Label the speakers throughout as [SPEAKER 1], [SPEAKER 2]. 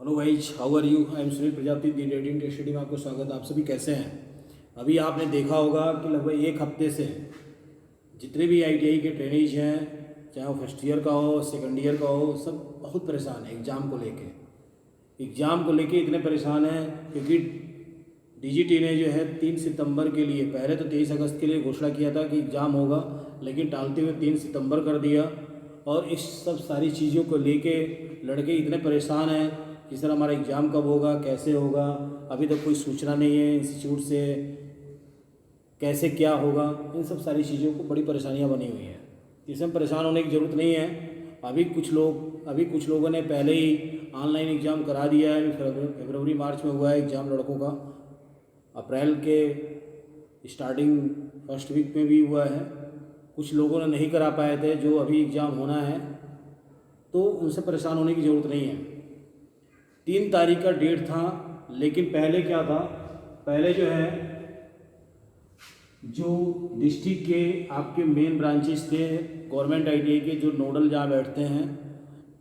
[SPEAKER 1] Hello guys, how are you? I am Sunil Prajapati, the radiant study में आपको स्वागत है। आप सभी कैसे हैं? अभी आपने देखा होगा कि लगभग एक हफ्ते से जितने भी आईटीआई के ट्रेनीज हैं, चाहे वो फर्स्ट ईयर का हो, सेकंड ईयर का हो, सब बहुत परेशान हैं एग्ज़ाम को लेके इतने परेशान हैं क्योंकि डीजीटी ने जो है 3 सितंबर के लिए, पहले तो 23 अगस्त के लिए घोषणा किया था कि एग्ज़ाम होगा, लेकिन टालते हुए 3 सितंबर कर दिया। और इस सब सारी चीज़ों को लेके लड़के इतने परेशान हैं कि सर हमारा एग्ज़ाम कब होगा, कैसे होगा, अभी तक कोई सूचना नहीं है इंस्टीट्यूट से, कैसे क्या होगा। इन सब सारी चीज़ों को बड़ी परेशानियां बनी हुई हैं। इसमें परेशान होने की ज़रूरत नहीं है। अभी कुछ लोगों ने पहले ही ऑनलाइन एग्ज़ाम करा दिया है। फरवरी मार्च में हुआ है एग्ज़ाम लड़कों का, अप्रैल के स्टार्टिंग फर्स्ट वीक में भी हुआ है। कुछ लोगों ने नहीं करा पाए थे, जो अभी एग्ज़ाम होना है, तो उनसे परेशान होने की ज़रूरत नहीं है। 3 तारीख का डेट था, लेकिन पहले क्या था, पहले जो है जो डिस्ट्रिक्ट के आपके मेन ब्रांचेस थे, गवर्नमेंट आईटीआई के जो नोडल जहाँ बैठते हैं,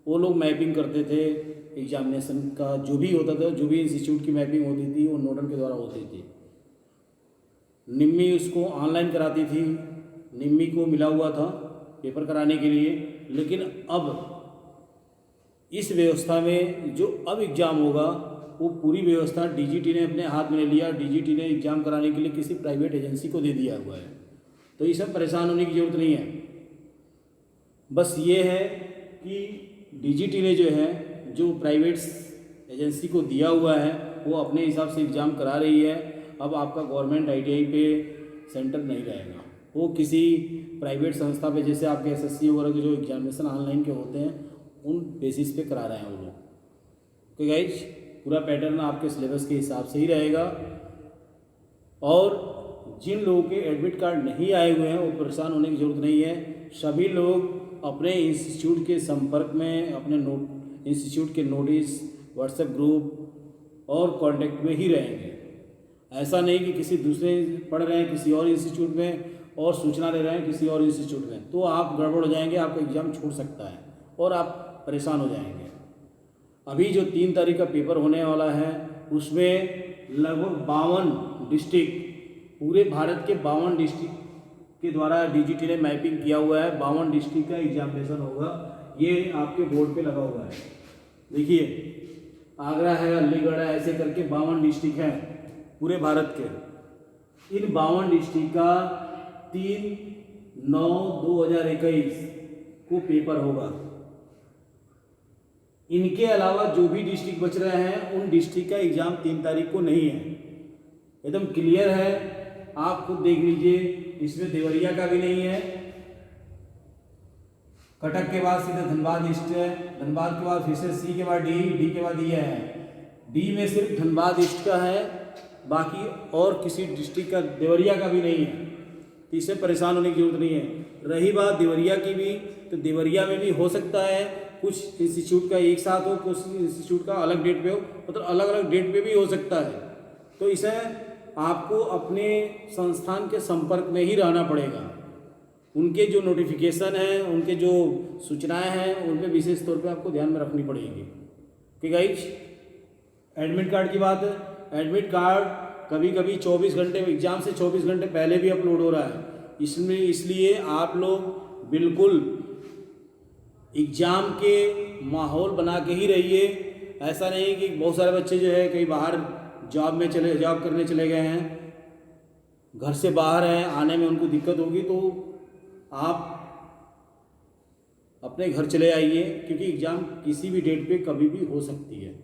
[SPEAKER 1] वो लोग मैपिंग करते थे एग्जामिनेशन का। जो भी होता था, जो भी इंस्टीट्यूट की मैपिंग होती थी, वो नोडल के द्वारा होती थी। निम्मी उसको ऑनलाइन कराती थी, निम्मी को मिला हुआ था पेपर कराने के लिए। लेकिन अब इस व्यवस्था में जो अब एग्ज़ाम होगा, वो पूरी व्यवस्था डीजीटी ने अपने हाथ में ले लिया। डीजीटी ने एग्ज़ाम कराने के लिए किसी प्राइवेट एजेंसी को दे दिया हुआ है, तो इसमें परेशान होने की ज़रूरत नहीं है। बस ये है कि डीजीटी ने जो है, जो प्राइवेट एजेंसी को दिया हुआ है, वो अपने हिसाब से एग्ज़ाम करा रही है। अब आपका गवर्नमेंट आईटीआई पे सेंटर नहीं रहेगा, वो किसी प्राइवेट संस्था पे, जैसे आपके एसएससी वगैरह के जो एग्जामिनेशन ऑनलाइन के होते हैं, उन बेसिस पे करा रहे हैं वो लोग। ओके गाइज, पूरा पैटर्न आपके सिलेबस के हिसाब से ही रहेगा। और जिन लोगों के एडमिट कार्ड नहीं आए हुए हैं, वो परेशान होने की ज़रूरत नहीं है। सभी लोग अपने इंस्टीट्यूट के संपर्क में, अपने इंस्टीट्यूट के नोटिस, व्हाट्सएप ग्रुप और कॉन्टेक्ट में ही रहेंगे। ऐसा नहीं कि किसी दूसरे पढ़ रहे हैं किसी और इंस्टीट्यूट में और सूचना ले रहे हैं किसी और इंस्टीट्यूट में, तो आप गड़बड़ हो जाएंगे, आपका एग्ज़ाम छूट सकता है और आप परेशान हो जाएंगे। अभी जो 3 तारीख का पेपर होने वाला है, उसमें लगभग 52 डिस्ट्रिक्ट, पूरे भारत के 52 डिस्ट्रिक्ट के द्वारा डीजीटी ने मैपिंग किया हुआ है। 52 डिस्ट्रिक्ट का एग्जामिनेशन होगा। ये आपके बोर्ड पे लगा हुआ है, देखिए, आगरा है, अलीगढ़ है, ऐसे करके 52 डिस्ट्रिक्ट हैं पूरे भारत के। इन 52 डिस्ट्रिक्ट का 3/9/2021 को पेपर होगा। इनके अलावा जो भी डिस्ट्रिक्ट बच रहे हैं, उन डिस्ट्रिक्ट का एग्ज़ाम 3 तारीख को नहीं है। एकदम क्लियर है, आप खुद देख लीजिए। इसमें देवरिया का भी नहीं है। कटक के बाद सीधे धनबाद ईस्ट है, धनबाद के बाद फिर से सी के बाद डी, डी के बाद ये है। डी में सिर्फ धनबाद ईस्ट का है, बाकी और किसी डिस्ट्रिक्ट का, देवरिया का भी नहीं है। तो इससे परेशान होने की जरूरत नहीं है। रही बात देवरिया की भी, तो देवरिया में भी हो सकता है कुछ इंस्टीट्यूट का एक साथ हो, कुछ इंस्टीट्यूट का अलग डेट पे हो, मतलब अलग अलग डेट पे भी हो सकता है। तो इसे आपको अपने संस्थान के संपर्क में ही रहना पड़ेगा। उनके जो नोटिफिकेशन हैं, उनके जो सूचनाएं हैं, उन पर विशेष तौर पे आपको ध्यान में रखनी पड़ेगी। कि गाइज, एडमिट कार्ड की बात है। एडमिट कार्ड कभी कभी 24 घंटे, एग्जाम से 24 घंटे पहले भी अपलोड हो रहा है। इसलिए आप लोग बिल्कुल एग्ज़ाम के माहौल बना के ही रहिए। ऐसा नहीं कि बहुत सारे बच्चे जो है कहीं बाहर जॉब करने चले गए हैं, घर से बाहर हैं, आने में उनको दिक्कत होगी, तो आप अपने घर चले आइए, क्योंकि एग्ज़ाम किसी भी डेट पे कभी भी हो सकती है,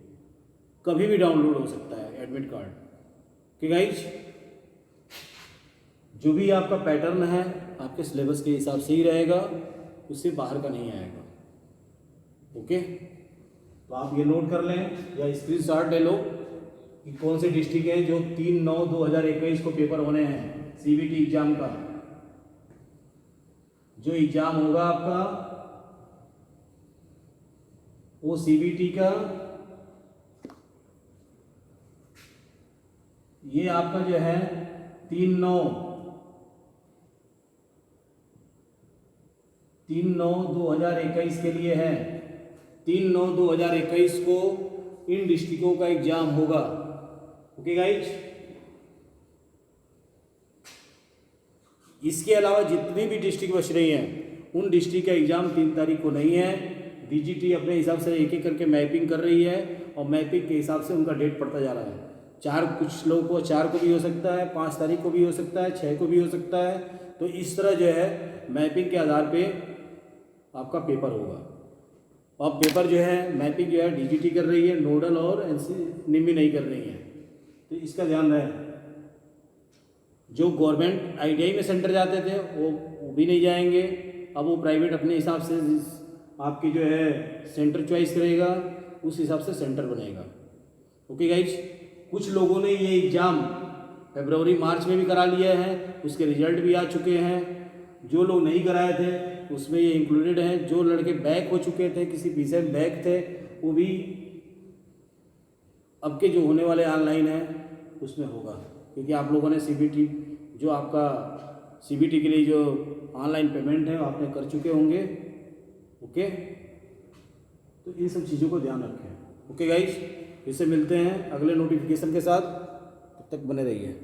[SPEAKER 1] कभी भी डाउनलोड हो सकता है एडमिट कार्ड। कि गाइज, जो भी आपका पैटर्न है आपके सिलेबस के हिसाब से ही रहेगा, उससे बाहर का नहीं आएगा। ओके, तो आप ये नोट कर लें या स्क्रीनशॉट ले लो कि कौन से डिस्ट्रिक्ट है जो 3/9/2021 को पेपर होने हैं। सीबीटी एग्जाम का जो एग्जाम होगा आपका, वो सीबीटी का ये आपका जो है 3/9/2021 के लिए है। 3/9/2021 को इन डिस्ट्रिक्टों का एग्जाम होगा। ओके गाइज, इसके अलावा जितनी भी डिस्ट्रिक्ट बच रही हैं उन डिस्ट्रिक्ट का एग्जाम 3 तारीख को नहीं है। डीजीटी अपने हिसाब से एक एक करके मैपिंग कर रही है और मैपिंग के हिसाब से उनका डेट पड़ता जा रहा है। 4 कुछ लोगों को 4 को भी हो सकता है, 5 तारीख को भी हो सकता है, 6 को भी हो सकता है। तो इस तरह जो है मैपिंग के आधार पे आपका पेपर होगा। और पेपर जो है मैपिंग जो है डीजीटी कर रही है, नोडल और निम्मी नहीं कर रही है। तो इसका ध्यान रहे। जो गवर्नमेंट आईटीआई में सेंटर जाते थे वो भी नहीं जाएंगे। अब वो प्राइवेट अपने हिसाब से आपकी जो है सेंटर चॉइस करेगा, उस हिसाब से सेंटर बनेगा। ओके गाइज, कुछ लोगों ने ये एग्ज़ाम फरवरी मार्च में भी करा लिया है, उसके रिजल्ट भी आ चुके हैं। जो लोग नहीं कराए थे उसमें ये इंक्लूडेड हैं। जो लड़के बैक हो चुके थे, किसी विषय में बैक थे, वो भी अब के जो होने वाले ऑनलाइन है उसमें होगा। क्योंकि आप लोगों ने सीबीटी जो आपका सीबीटी के लिए जो ऑनलाइन पेमेंट है आपने कर चुके होंगे। ओके, तो इन सब चीज़ों को ध्यान रखें। ओके गाइज, फिर से मिलते हैं अगले नोटिफिकेशन के साथ, तब तक बने रहिए।